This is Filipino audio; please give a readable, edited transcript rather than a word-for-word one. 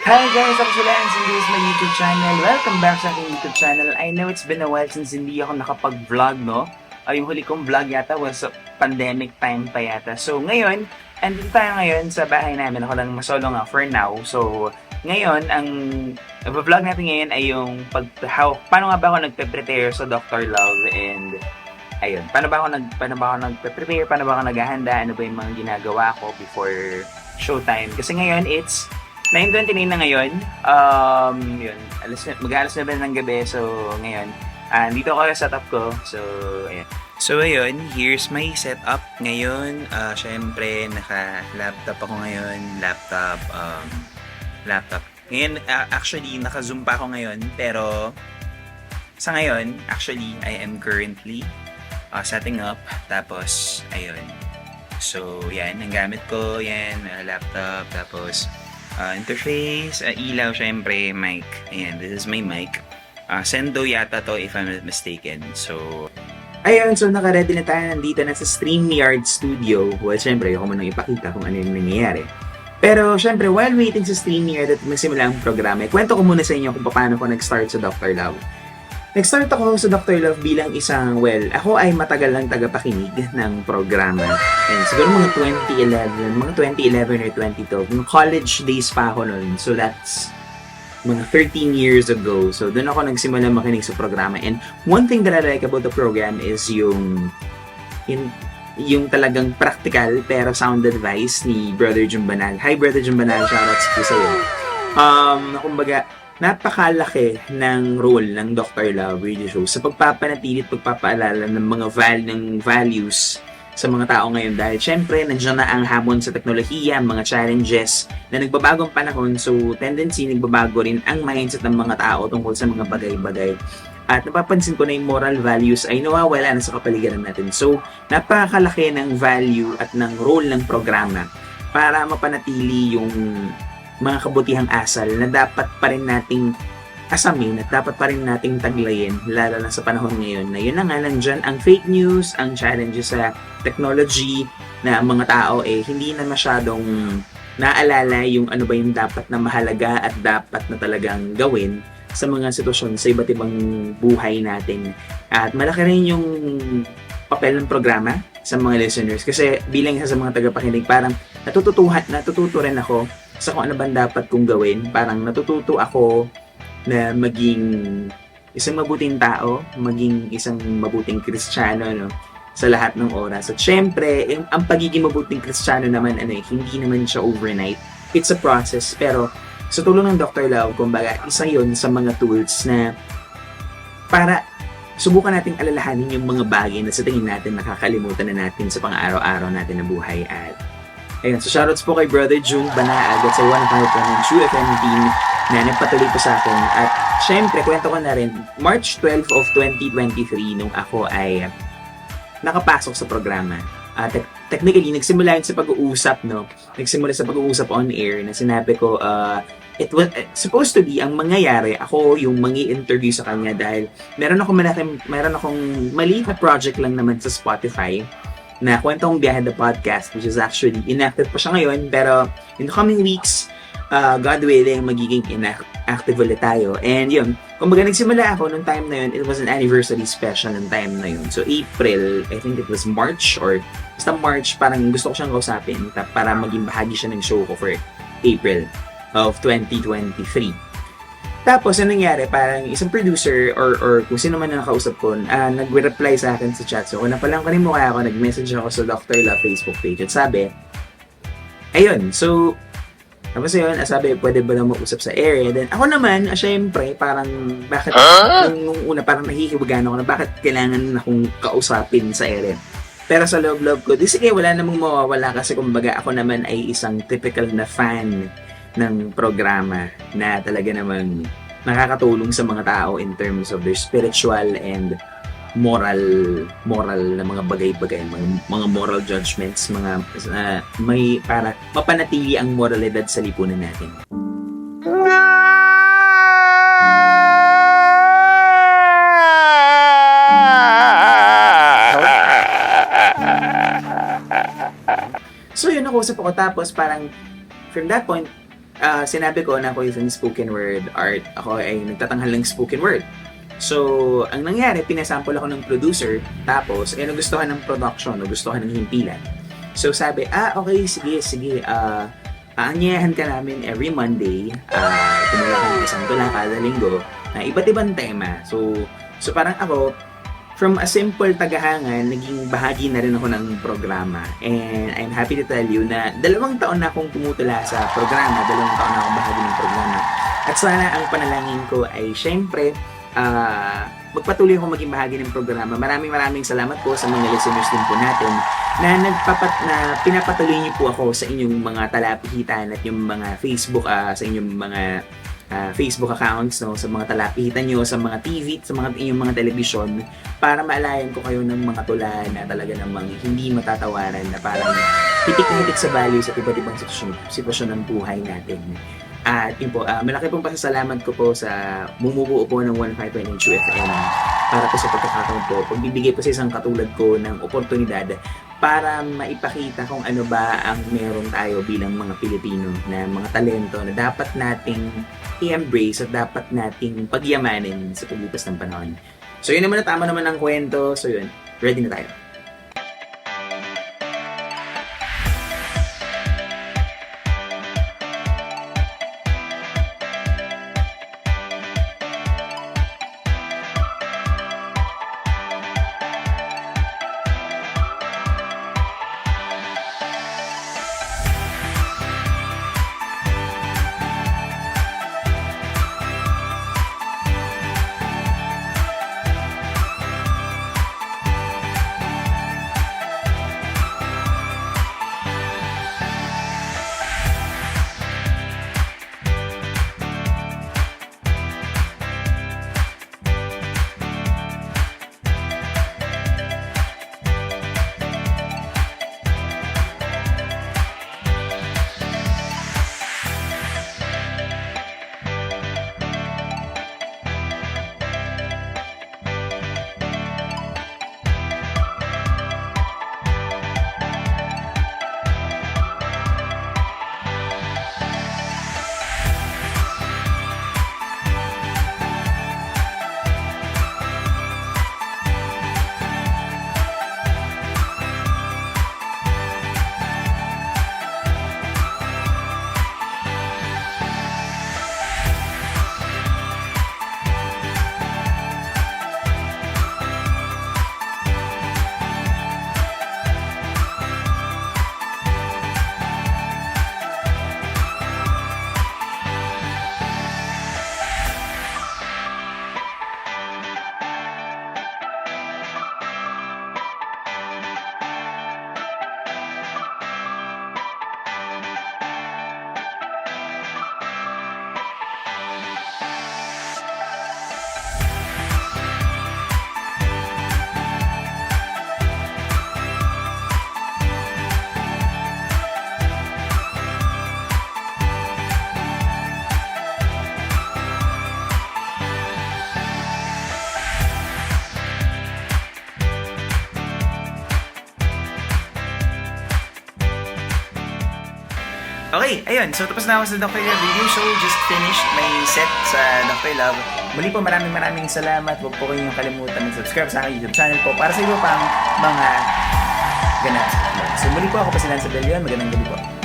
Hi guys! Ako si Lance and this is my YouTube channel. Welcome back sa aking YouTube channel. I know it's been a while since hindi ako nakapag-vlog, no? Yung huli kong vlog yata was pandemic time pa yata. So ngayon, andito tayo ngayon sa bahay namin. Ako lang masolo nga for now. So ngayon, ang vlog natin ngayon ay yung paano nga ba ako nagpe-prepare sa Dr. Love and ayun, paano ba ako nagpe-prepare, paano ba ako naghahanda, ano ba yung mga ginagawa ko before showtime. Kasi ngayon, it's 9:29 na ngayon. Yun, mag-aalas na ba ng gabi. So, ngayon, dito ako sa setup ko. So, ayun. So, ayun, here's my setup. Ngayon, syempre, naka-laptop ako ngayon. Laptop. Ngayon, actually, naka-zoom pa ako ngayon. Pero, sa ngayon, actually, I am currently setting up. Tapos, ayun. So, yan, ang gamit ko, yan, laptop. Tapos, interface, ilaw, syempre, mic. Ayan, this is my mic. Sendo yata to if I'm not mistaken. So, ayun, so naka-ready na tayo. Nandito na sa StreamYard Studio. Well, syempre, ako munang ipakita kung ano yung nangyayari. Pero, syempre, while waiting sa StreamYard at magsimula ang programa, kwento ko muna sa inyo kung paano ko nag-start sa Dr. Love. Nag-start ako sa Dr. Love bilang ako ay matagal lang tagapakinig ng programa. And siguro mga 2011 or 2012, nung college days pa ako noon. So that's mga 13 years ago. So doon ako nagsimula makinig sa programa. And one thing that I like about the program is yung talagang practical pero sound advice ni Brother Jumbanag. Hi Brother Jumbanag, shoutouts po sa'yo. Kumbaga, napakalaki ng role ng Dr. Love Radio Show sa pagpapanatili at pagpapaalala ng mga values sa mga tao ngayon dahil syempre nandiyan na ang hamon sa teknolohiya, mga challenges na nagbabagong panahon, so tendency nagbabago rin ang mindset ng mga tao tungkol sa mga bagay-bagay. At napapansin ko na yung moral values ay nawawala na sa kapaligiran natin. So napakalaki ng value at ng role ng programa para mapanatili yung mga kabutihang asal na dapat pa rin nating asamin at dapat pa rin nating taglayin lalo na sa panahon ngayon na yun na nga nandyan ang fake news, ang challenges sa technology na ang mga tao hindi na masyadong naalala yung ano ba yung dapat na mahalaga at dapat na talagang gawin sa mga sitwasyon sa iba't ibang buhay natin. At malaki rin yung papel ng programa sa mga listeners kasi bilang isa sa mga tagapakinig parang natututo rin ako sa kung ano bang dapat kong gawin. Parang natututo ako na maging isang mabuting tao, maging isang mabuting Kristiyano, no? Sa lahat ng oras. At syempre, ang pagiging mabuting Kristiyano naman, hindi naman siya overnight. It's a process. Pero sa tulong ng Dr. Love, kumbaga, isa yon sa mga tools na para subukan nating alalahanin yung mga bagay na sa tingin natin nakakalimutan na natin sa pang-araw-araw natin na buhay. At ayun, so shoutouts po kay Brother June Banaag at sa 105.1 True FM team na nagpatuloy po sa akin. At syempre, kwento ko na rin, March 12 of 2023 nung ako ay nakapasok sa programa. Technically, nagsimula yun sa pag-uusap, no? Nagsimula sa pag-uusap on air na sinabi ko, it was supposed to be ang mangyayari, ako yung mangi-interview sa kanya dahil meron akong maliit na project lang naman sa Spotify na Kwentong Biyahe the Podcast, which is actually inactive pa siya ngayon, pero in the coming weeks, God willing, magiging inactive ulit tayo. And yun, kumbaga nagsimula ako nung time na yun, it was an anniversary special ng time na yun. So April, I think it was March, or basta March, parang gusto ko siyang kausapin para maging bahagi siya ng show ko for April of 2023. Tapos, anong nangyari? Parang isang producer or kung sino man na nakausap ko, nag-reply sa akin sa chat. So, kung napalang ko rin mukha ako, nag-message ako sa Dr. Love Facebook page. At sabi, ayun, so, tapos yun, sabi, pwede ba na mag-usap sa area? Then, ako naman, syempre, parang, bakit, nung una, parang nahihiwagan ako na bakit kailangan akong kausapin sa area. Pero sa loob-loob ko, sige, wala namang mawawala kasi kumbaga ako naman ay isang typical na fan ng programa na talaga namang nakakatulong sa mga tao in terms of their spiritual and moral na mga bagay-bagay, mga moral judgments, may para mapanatili ang moralidad sa lipunan natin. So yun, nakausap ako tapos parang from that point, sinabi ko na ako isang spoken word art. Ako ay nagtatanghal ng spoken word. So, ang nangyari, pinasample ako ng producer, tapos, nagustuhan ng production, nagustuhan ng himpilan. So, sabi, okay, sige, aanyayahan ka namin every Monday, tumula ka ng isang tula kada linggo, na iba't ibang tema. So parang ako, from a simple tagahangan, naging bahagi na rin ako ng programa. And I'm happy to tell you na 2 taon na akong tumutula sa programa, 2 taon na akong bahagi ng programa. At sana ang panalangin ko ay syempre, magpatuloy akong maging bahagi ng programa. Maraming salamat po sa mga listeners din po natin na pinapatuloy niyo po ako sa inyong mga talapihitan at yung mga Facebook, sa inyong mga Facebook accounts, no, sa mga talapihitan nyo, sa mga TV, sa mga inyong mga telebisyon, para maalayan ko kayo ng mga tula na talaga namang hindi matatawaran, na parang hitik na hitik sa value sa iba't ibang sitwasyon ng buhay natin. At yun po, malaki pong pasasalamat ko po sa bumubuo po ng 15.2 FM para po sa pagkakataon po, pagbibigay po sa isang katulad ko ng oportunidad para maipakita kung ano ba ang meron tayo bilang mga Pilipino na mga talento na dapat nating i-embrace at dapat nating pagyamanin sa paglipas ng panahon. So yun naman, tama naman ang kwento. So yun, ready na tayo. Okay, ayun. So, tapos na ako sa Dr. Love video show. Just finished my set sa Dr. Love. Muli po, maraming salamat. Huwag po kayong kalimutan mag-subscribe sa aking YouTube channel po para sa iba pang mga ganap. So, muli po ako pa si Lance Abelion. Magandang gabi po.